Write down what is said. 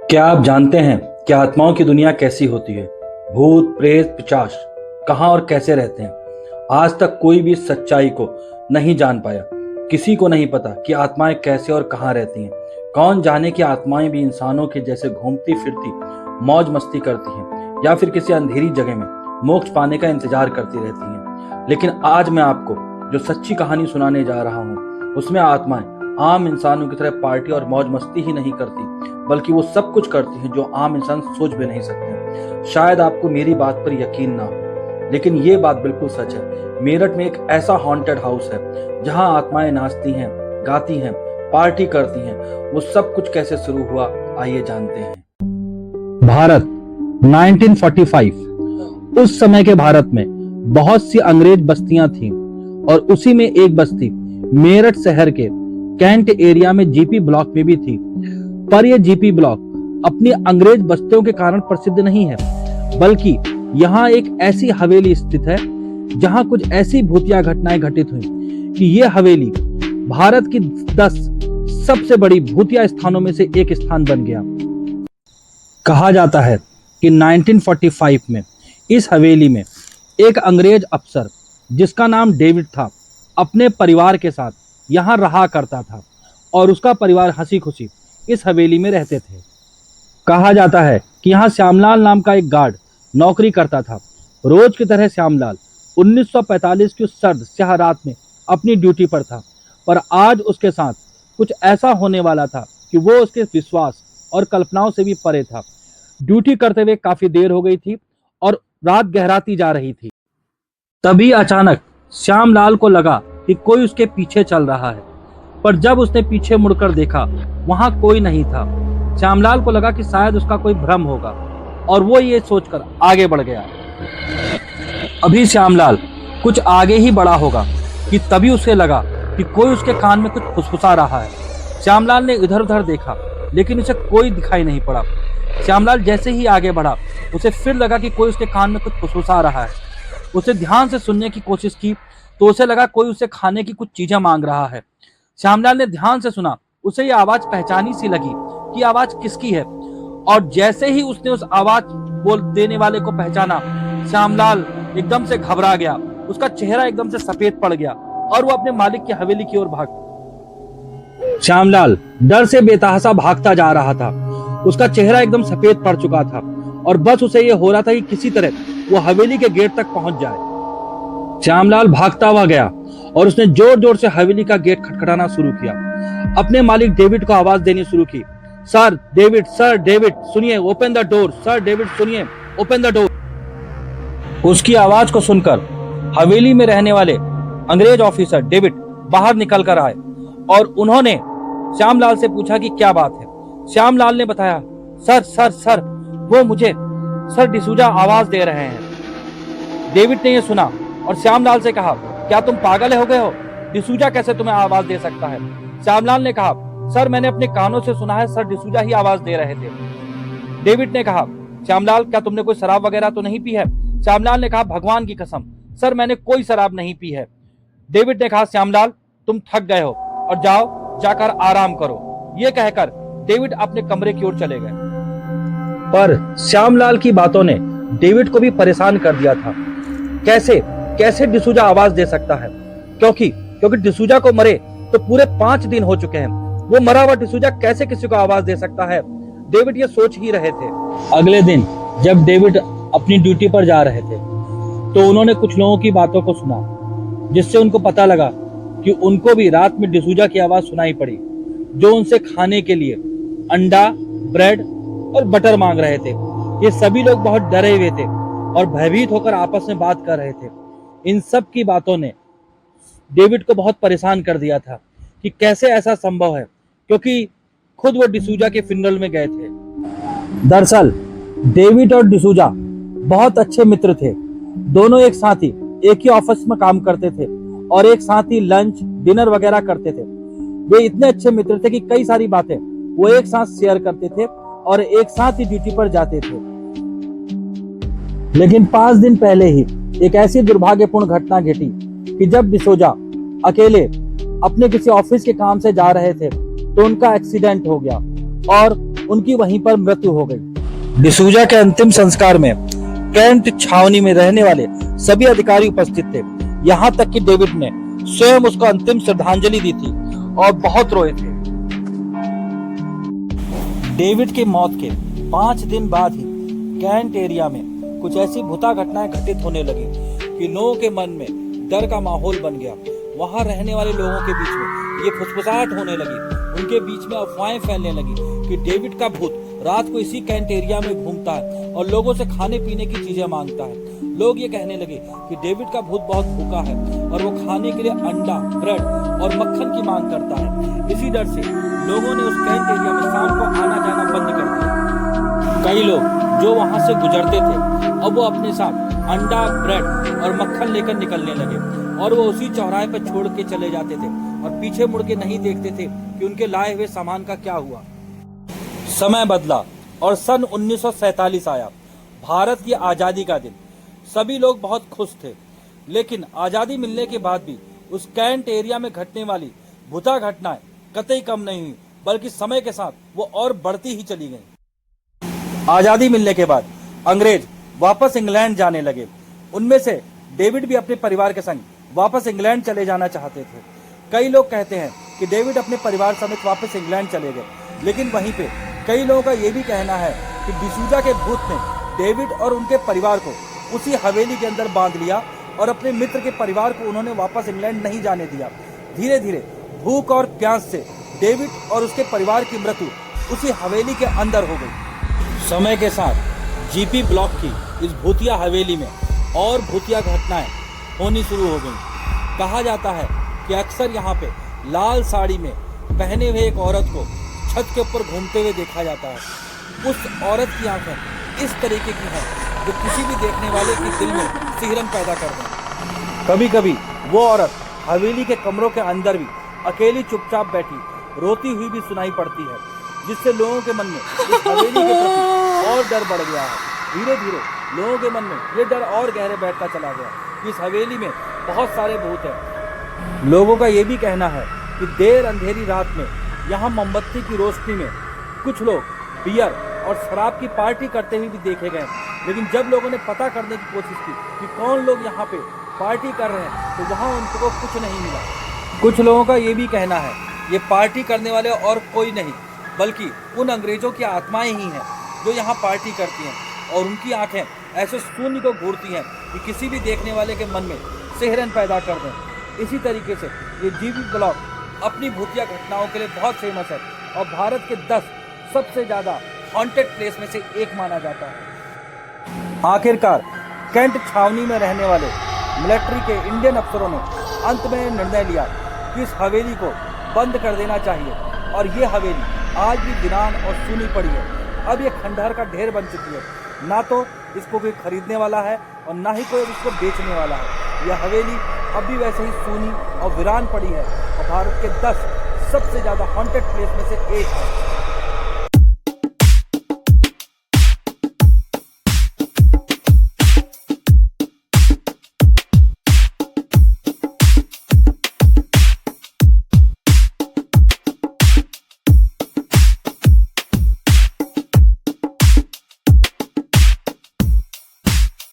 क्या आप जानते हैं कि आत्माओं की दुनिया कैसी होती है? भूत, प्रेत, पिशाच कहाँ और कैसे रहते हैं? आज तक कोई भी सच्चाई को नहीं जान पाया। किसी को नहीं पता कि आत्माएं कैसे और कहाँ रहती हैं। कौन जाने कि आत्माएं भी इंसानों के जैसे घूमती फिरती मौज मस्ती करती हैं या फिर किसी अंधेरी जगह में मोक्ष पाने का इंतजार करती रहती हैं। लेकिन आज मैं आपको जो सच्ची कहानी सुनाने जा रहा हूँ उसमें आत्माएं आम इंसानों की तरह पार्टी और मौज मस्ती ही नहीं करती, बल्कि वो सब कुछ करती हैं जो आम इंसान सोच भी नहीं सकते। शायद आपको मेरी बात पर यकीन ना हो, लेकिन ये बात बिल्कुल सच है। मेरठ में एक ऐसा हॉन्टेड हाउस है जहां आत्माएं नाचती हैं, गाती हैं, पार्टी करती हैं। वो सब कुछ कैसे शुरू हुआ, आइए जानते हैं। भारत 1945। उस समय के भारत में बहुत सी अंग्रेज बस्तियां थीं और उसी में एक बस्ती मेरठ शहर के कैंट एरिया में जीपी ब्लॉक में भी थी। पर यह जीपी ब्लॉक अपनी अंग्रेज बस्तियों के कारण प्रसिद्ध नहीं है, बल्कि यहाँ एक ऐसी हवेली स्थित है जहाँ कुछ ऐसी भूतिया घटनाएं घटित हुई कि यह हवेली भारत की 10 सबसे बड़ी भूतिया स्थानों में से एक स्थान बन गया। कहा जाता है कि 1945 में इस हवेली में एक अंग्रेज अफसर जिसका नाम डेविड था अपने परिवार के साथ यहाँ रहा करता था और उसका परिवार हंसी खुशी इस हवेली में रहते थे। कहा जाता है कि यहाँ श्यामलाल नाम का एक गार्ड नौकरी करता था। रोज की तरह श्यामलाल 1945 की उस सर्द स्याह रात में अपनी ड्यूटी पर था, पर आज उसके साथ कुछ ऐसा होने वाला था कि वो उसके विश्वास और कल्पनाओं से भी परे था। ड्यूटी करते हुए काफी देर हो गई थी और रात गहराती जा रही थी। तभी अचानक श्यामलाल को लगा कि कोई उसके पीछे चल रहा है, पर जब उसने पीछे मुड़कर देखा वहां कोई नहीं था। श्यामलाल को लगा कि शायद उसका कोई भ्रम होगा और वो ये सोचकर आगे बढ़ गया। अभी श्यामलाल कुछ आगे ही बढ़ा होगा कि तभी उसे लगा कि कोई उसके कान में कुछ फुसफुसा रहा है। श्यामलाल ने इधर उधर देखा, लेकिन उसे कोई दिखाई नहीं पड़ा। श्यामलाल जैसे ही आगे बढ़ा उसे फिर लगा कि कोई उसके कान में कुछ फुसफुसा रहा है। उसे ध्यान से सुनने की कोशिश की तो उसे लगा कोई उसे खाने की कुछ चीजें मांग रहा है। श्यामलाल ने ध्यान से सुना, उसे ये आवाज पहचानी सी लगी कि आवाज किसकी है, और जैसे ही उसने उस आवाज बोल देने वाले को पहचाना, श्यामलाल एकदम से घबरा गया। उसका चेहरा एकदम से सफेद पड़ गया और वो अपने मालिक की हवेली की ओर भाग। श्यामलाल डर से बेतहाशा भागता जा रहा था। उसका चेहरा एकदम सफेद पड़ चुका था और बस उसे ये हो रहा था कि किसी तरह वो हवेली के गेट तक पहुंच जाए। श्यामलाल भागता हुआ गया और उसने जोर जोर से हवेली का गेट खटखटाना शुरू किया। अपने मालिक डेविड को आवाज देनी शुरू की, सर डेविड सुनिए, open the door, sir David सुनिए, ओपन द डोर। उसकी आवाज को सुनकर हवेली में रहने वाले अंग्रेज ऑफिसर डेविड बाहर निकल कर आए और उन्होंने श्यामलाल से पूछा कि क्या बात है। श्यामलाल ने बताया, सर वो मुझे सर डिसूजा आवाज दे रहे हैं। डेविड ने यह सुना और श्यामलाल से कहा, क्या तुम पागल हो गए हो? डिसूजा कैसे तुम्हें आवाज दे सकता है? श्यामलाल ने कहा, सर मैंने अपने कानों से सुना है, सर डिसूजा ही आवाज दे रहे थे। डेविड ने कहा, श्यामलाल क्या तुमने कोई शराब वगैरह तो नहीं पी है? श्यामलाल ने कहा, भगवान की कसम सर मैंने कोई शराब नहीं पी है। डेविड ने कहा, श्यामलाल तुम थक गए हो और जाओ जाकर आराम करो। ये कहकर डेविड अपने कमरे की ओर चले गए। पर श्यामलाल की बातों ने डेविड को भी परेशान कर दिया था। कैसे डिसूजा आवाज दे सकता है? क्योंकि डिसूजा को मरे तो पूरे 5 दिन हो चुके हैं। वो मरा हुआ डिसूजा कैसे किसी को आवाज दे सकता है? डेविड ये सोच ही रहे थे। अगले दिन जब डेविड अपनी ड्यूटी पर जा रहे थे तो उन्होंने कुछ लोगों की बातों को सुना, जिससे उनको पता लगा कि उनको भी रात में डिसूजा की आवाज सुनाई पड़ी, जो उनसे खाने के लिए अंडा, ब्रेड और बटर मांग रहे थे। ये सभी लोग बहुत डरे हुए थे और भयभीत होकर आपस में बात कर रहे थे। इन सब की बातों ने डेविड को बहुत परेशान कर दिया था कि कैसे ऐसा संभव है, क्योंकि खुद वो डिसूजा के फ्यूनरल में गए थे। दरअसल डेविड और डिसूजा बहुत अच्छे मित्र थे। दोनों एक साथ ही एक ही ऑफिस में काम करते थे और एक साथ ही लंच डिनर वगैरह करते थे। वे इतने अच्छे मित्र थे कि कई सारी बातें वो एक साथ शेयर करते थे और एक साथ ही ड्यूटी पर जाते थे। लेकिन 5 दिन पहले ही एक ऐसी दुर्भाग्यपूर्ण घटना घटी कि जब डिसूजा अकेले अपने किसी ऑफिस के काम से जा रहे थे तो उनका एक्सीडेंट हो गया और उनकी वहीं पर मृत्यु हो गई। डिसूजा के अंतिम संस्कार में कैंट छावनी में रहने वाले सभी अधिकारी उपस्थित थे। यहाँ तक कि डेविड ने स्वयं उसको अंतिम श्रद्धांजलि दी थी और बहुत रोए थे। डेविड की मौत के 5 दिन बाद ही कैंट एरिया में कुछ ऐसी भूता घटनाएं घटित होने लगी कि लोगों के मन में डर का माहौल बन गया। वहां रहने वाले लोगों के बीच में ये फुसफुसाहट होने लगी, उनके बीच में अफवाहें फैलने लगी कि डेविड का भूत रात को इसी कैंट एरिया में घूमता है और लोगों से खाने पीने की चीजें मांगता है। लोग ये कहने लगे कि डेविड का भूत बहुत भूखा है और वो खाने के लिए अंडा, ब्रेड और मक्खन की मांग करता है। इसी डर से लोगों ने उस कैंट एरिया में शाम को आना जाना बंद कर दिया। कई लोग जो वहां से गुजरते थे अब वो अपने साथ अंडा, ब्रेड और मक्खन लेकर निकलने लगे और वो उसी चौराहे पर छोड़ के चले जाते थे और पीछे मुड़ के नहीं देखते थे कि उनके लाए हुए सामान का क्या हुआ। समय बदला और सन 1947 आया, भारत की आजादी का दिन। सभी लोग बहुत खुश थे, लेकिन आजादी मिलने के बाद भी उस कैंट एरिया में घटने वाली भूता घटनाएं कतई कम नहीं हुई, बल्कि समय के साथ वो और बढ़ती ही चली गईं। आजादी मिलने के बाद अंग्रेज वापस इंग्लैंड जाने लगे। उनमें से डेविड भी अपने परिवार के संग वापस इंग्लैंड चले जाना चाहते थे। कई लोग कहते हैं कि डेविड अपने परिवार समेत वापस इंग्लैंड चले गए, लेकिन वहीं पे कई लोगों का यह भी कहना है कि डिसूजा के भूत ने डेविड और उनके परिवार को उसी हवेली के अंदर बांध लिया और अपने मित्र के परिवार को उन्होंने वापस इंग्लैंड नहीं जाने दिया। धीरे धीरे भूख और प्यास से डेविड और उसके परिवार की मृत्यु उसी हवेली के अंदर हो गई। समय के साथ जीपी ब्लॉक की इस भूतिया हवेली में और भूतिया घटनाएं होनी शुरू हो गई। कहा जाता है कि अक्सर यहाँ पे लाल साड़ी में पहने हुए एक औरत को छत के ऊपर घूमते हुए देखा जाता है। उस औरत की आंखें इस तरीके की हैं जो किसी भी देखने वाले के दिल में सिहरन पैदा कर दें। कभी कभी वो औरत हवेली के कमरों के अंदर भी अकेली चुपचाप बैठी रोती हुई भी सुनाई पड़ती है, जिससे लोगों के मन में इस हवेली के प्रति और डर बढ़ गया है। धीरे धीरे लोगों के मन में ये डर और गहरे बैठता चला गया कि इस हवेली में बहुत सारे भूत हैं। लोगों का ये भी कहना है कि देर अंधेरी रात में यहाँ मोमबत्ती की रोशनी में कुछ लोग बियर और शराब की पार्टी करते हुए भी देखे गए। लेकिन जब लोगों ने पता करने की कोशिश की कि कौन लोग यहाँ पे पार्टी कर रहे हैं, तो वहाँ उनको कुछ नहीं मिला। कुछ लोगों का ये भी कहना है ये पार्टी करने वाले और कोई नहीं बल्कि उन अंग्रेजों की आत्माएं ही हैं जो यहाँ पार्टी करती हैं और उनकी आंखें ऐसे शून्य को घूरती हैं कि किसी भी देखने वाले के मन में सिहरन पैदा कर दें। इसी तरीके से ये जीपी ब्लॉक अपनी भूतिया घटनाओं के लिए बहुत फेमस है और भारत के 10 सबसे ज़्यादा हॉन्टेड प्लेस में से एक माना जाता है। आखिरकार कैंट छावनी में रहने वाले मिलिट्री के इंडियन अफसरों ने अंत में निर्णय लिया कि इस हवेली को बंद कर देना चाहिए और ये हवेली आज भी वीरान और सूनी पड़ी है। अब ये खंडहर का ढेर बन चुकी है, ना तो इसको कोई खरीदने वाला है और ना ही कोई इसको बेचने वाला है। यह हवेली अब भी वैसे ही सूनी और वीरान पड़ी है और भारत के 10 सबसे ज़्यादा हॉन्टेड प्लेस में से एक है।